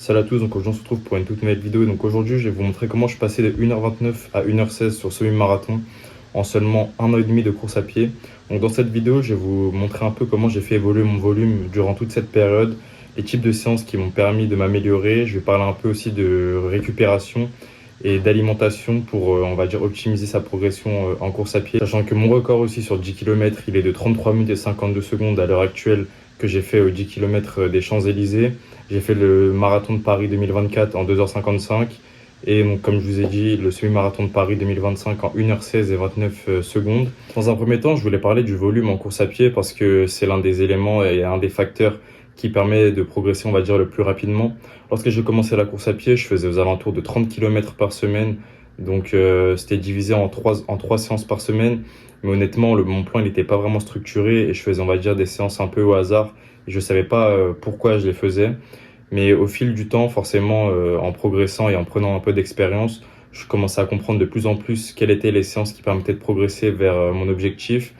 Salut à tous, donc aujourd'hui on se retrouve pour une toute nouvelle vidéo. Donc aujourd'hui je vais vous montrer comment je suis passé de 1h29 à 1h16 sur semi-marathon en seulement 1 an et demi de course à pied. Donc dans cette vidéo je vais vous montrer un peu comment j'ai fait évoluer mon volume durant toute cette période, les types de séances qui m'ont permis de m'améliorer. Je vais parler un peu aussi de récupération et d'alimentation pour on va dire optimiser sa progression en course à pied. Sachant que mon record aussi sur 10 km il est de 33 minutes et 52 secondes à l'heure actuelle que j'ai fait aux 10 km des Champs-Élysées. J'ai fait le marathon de Paris 2024 en 2h55 et donc, comme je vous ai dit, le semi-marathon de Paris 2025 en 1h16 et 29 secondes. Dans un premier temps, je voulais parler du volume en course à pied parce que c'est l'un des éléments et un des facteurs qui permet de progresser, on va dire, le plus rapidement. Lorsque j'ai commencé la course à pied, je faisais aux alentours de 30 km par semaine. Donc c'était divisé en trois séances par semaine. Mais honnêtement, mon plan n'était pas vraiment structuré et je faisais, on va dire, des séances un peu au hasard. Et je ne savais pas pourquoi je les faisais. Mais au fil du temps, forcément, en progressant et en prenant un peu d'expérience, je commençais à comprendre de plus en plus quelles étaient les séances qui permettaient de progresser vers mon objectif.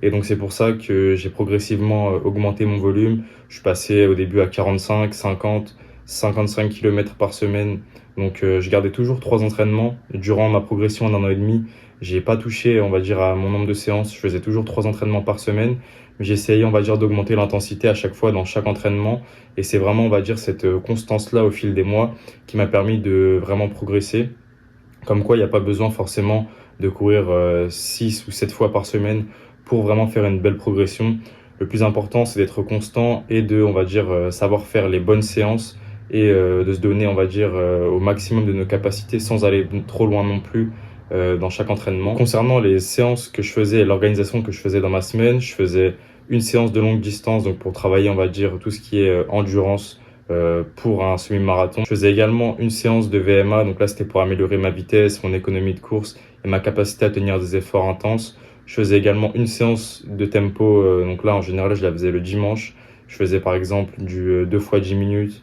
Et donc c'est pour ça que j'ai progressivement augmenté mon volume. Je suis passé au début à 45, 50, 55 km par semaine. Donc je gardais toujours 3 entraînements. Durant ma progression d'un an et demi, j'ai pas touché, on va dire, à mon nombre de séances. Je faisais toujours 3 entraînements par semaine. Mais j'essayais, on va dire, d'augmenter l'intensité à chaque fois dans chaque entraînement. Et c'est vraiment, on va dire, cette constance-là au fil des mois qui m'a permis de vraiment progresser. Comme quoi, il n'y a pas besoin forcément de courir 6 ou 7 fois par semaine pour vraiment faire une belle progression. Le plus important, c'est d'être constant et de, on va dire, savoir faire les bonnes séances et de se donner, on va dire, au maximum de nos capacités sans aller trop loin non plus dans chaque entraînement. Concernant les séances que je faisais et l'organisation que je faisais dans ma semaine, je faisais une séance de longue distance, donc pour travailler, on va dire, tout ce qui est endurance, pour un semi-marathon. Je faisais également une séance de VMA, donc là c'était pour améliorer ma vitesse, mon économie de course et ma capacité à tenir des efforts intenses. Je faisais également une séance de tempo, donc là en général je la faisais le dimanche. Je faisais par exemple du 2 fois 10 minutes,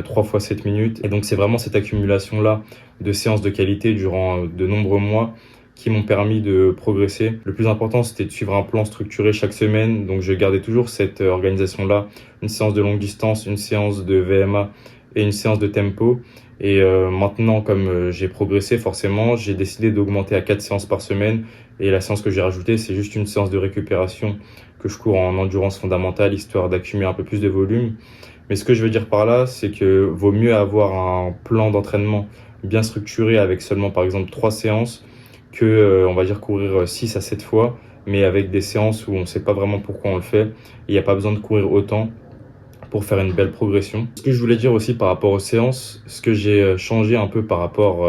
3 fois 7 minutes. Et donc c'est vraiment cette accumulation-là de séances de qualité durant de nombreux mois qui m'ont permis de progresser. Le plus important, c'était de suivre un plan structuré chaque semaine. Donc, je gardais toujours cette organisation-là. Une séance de longue distance, une séance de VMA et une séance de tempo. Et maintenant, comme j'ai progressé, forcément, j'ai décidé d'augmenter à 4 séances par semaine. Et la séance que j'ai rajoutée, c'est juste une séance de récupération que je cours en endurance fondamentale, histoire d'accumuler un peu plus de volume. Mais ce que je veux dire par là, c'est que vaut mieux avoir un plan d'entraînement bien structuré avec seulement, par exemple, 3 séances que, on va dire, courir 6 à 7 fois, mais avec des séances où on ne sait pas vraiment pourquoi on le fait. Il n'y a pas besoin de courir autant pour faire une belle progression. Ce que je voulais dire aussi par rapport aux séances, ce que j'ai changé un peu par rapport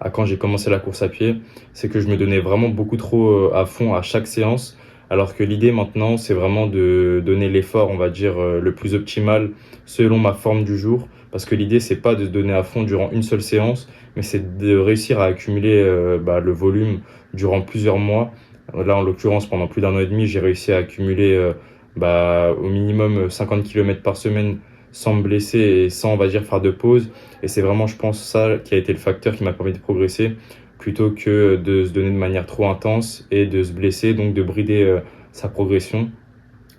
à quand j'ai commencé la course à pied, c'est que je me donnais vraiment beaucoup trop à fond à chaque séance, alors que l'idée maintenant, c'est vraiment de donner l'effort, on va dire, le plus optimal selon ma forme du jour, parce que l'idée, c'est pas de se donner à fond durant une seule séance, mais c'est de réussir à accumuler le volume durant plusieurs mois. Là, en l'occurrence, pendant plus d'un an et demi, j'ai réussi à accumuler au minimum 50 km par semaine sans me blesser et sans, on va dire, faire de pause. Et c'est vraiment, je pense, ça qui a été le facteur qui m'a permis de progresser plutôt que de se donner de manière trop intense et de se blesser, donc de brider sa progression.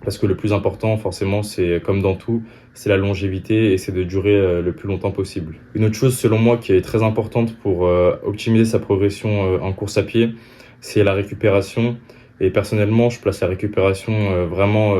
Parce que le plus important, forcément, c'est comme dans tout, c'est la longévité et c'est de durer le plus longtemps possible. Une autre chose, selon moi, qui est très importante pour optimiser sa progression en course à pied, c'est la récupération. Et personnellement, je place la récupération vraiment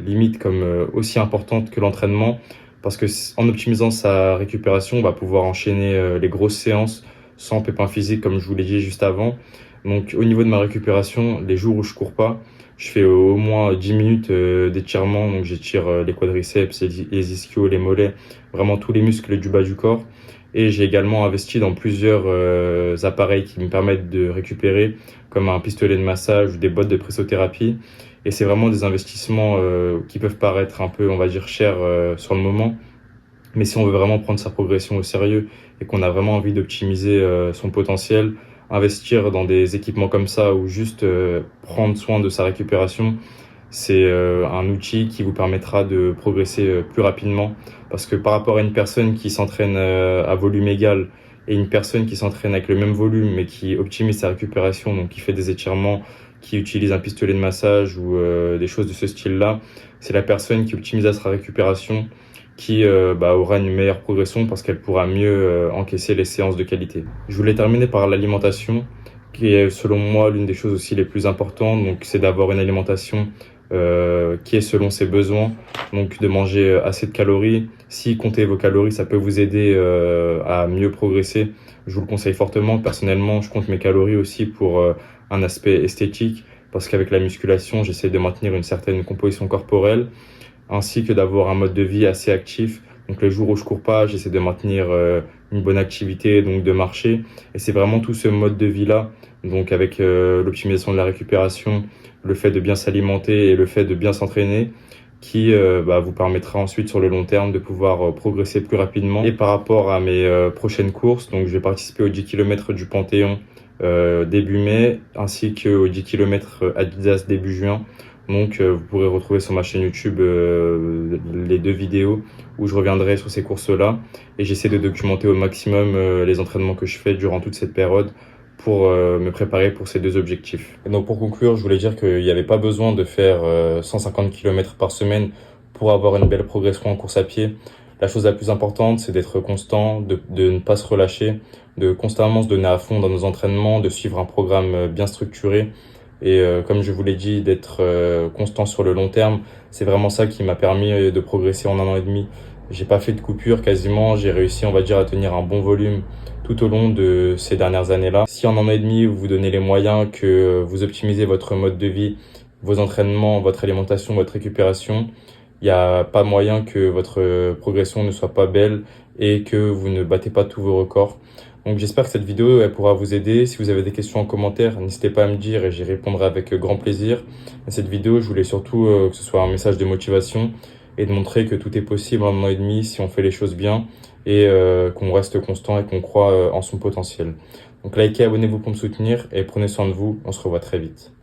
limite comme aussi importante que l'entraînement. Parce que en optimisant sa récupération, on va pouvoir enchaîner les grosses séances sans pépin physique, comme je vous l'ai dit juste avant. Donc au niveau de ma récupération, les jours où je cours pas, je fais au moins 10 minutes d'étirement. Donc j'étire les quadriceps, les ischios, les mollets, vraiment tous les muscles du bas du corps. Et j'ai également investi dans plusieurs appareils qui me permettent de récupérer, comme un pistolet de massage ou des bottes de pressothérapie. Et c'est vraiment des investissements qui peuvent paraître un peu, on va dire, chers sur le moment. Mais si on veut vraiment prendre sa progression au sérieux et qu'on a vraiment envie d'optimiser son potentiel, investir dans des équipements comme ça ou juste prendre soin de sa récupération, c'est un outil qui vous permettra de progresser plus rapidement. Parce que par rapport à une personne qui s'entraîne à volume égal et une personne qui s'entraîne avec le même volume mais qui optimise sa récupération, donc qui fait des étirements, qui utilise un pistolet de massage ou des choses de ce style-là, c'est la personne qui optimise sa récupération qui aura une meilleure progression parce qu'elle pourra mieux encaisser les séances de qualité. Je voulais terminer par l'alimentation, qui est selon moi l'une des choses aussi les plus importantes. Donc c'est d'avoir une alimentation qui est selon ses besoins, donc de manger assez de calories. Si comptez vos calories, ça peut vous aider à mieux progresser. Je vous le conseille fortement. Personnellement, je compte mes calories aussi pour un aspect esthétique, parce qu'avec la musculation, j'essaie de maintenir une certaine composition corporelle, ainsi que d'avoir un mode de vie assez actif. Donc les jours où je cours pas, j'essaie de maintenir une bonne activité, donc de marcher. Et c'est vraiment tout ce mode de vie-là, donc avec l'optimisation de la récupération, le fait de bien s'alimenter et le fait de bien s'entraîner, qui vous permettra ensuite sur le long terme de pouvoir progresser plus rapidement. Et par rapport à mes prochaines courses, donc je vais participer aux 10 km du Panthéon début mai, ainsi qu'aux 10 km Adidas début juin. Donc vous pourrez retrouver sur ma chaîne YouTube les 2 vidéos où je reviendrai sur ces courses-là, et j'essaie de documenter au maximum les entraînements que je fais durant toute cette période pour me préparer pour ces 2 objectifs. Et donc pour conclure, je voulais dire qu'il n'y avait pas besoin de faire 150 km par semaine pour avoir une belle progression en course à pied. La chose la plus importante, c'est d'être constant, de ne pas se relâcher, de constamment se donner à fond dans nos entraînements, de suivre un programme bien structuré. Et comme je vous l'ai dit, d'être constant sur le long terme, c'est vraiment ça qui m'a permis de progresser en 1 an et demi. J'ai pas fait de coupure quasiment, j'ai réussi, on va dire, à tenir un bon volume tout au long de ces dernières années-là. Si en 1 an et demi, vous vous donnez les moyens, que vous optimisez votre mode de vie, vos entraînements, votre alimentation, votre récupération, il n'y a pas moyen que votre progression ne soit pas belle et que vous ne battez pas tous vos records. Donc j'espère que cette vidéo elle pourra vous aider. Si vous avez des questions en commentaire, n'hésitez pas à me dire et j'y répondrai avec grand plaisir. Dans cette vidéo, je voulais surtout que ce soit un message de motivation et de montrer que tout est possible en 1 an et demi si on fait les choses bien et qu'on reste constant et qu'on croit en son potentiel. Donc likez, abonnez-vous pour me soutenir et prenez soin de vous. On se revoit très vite.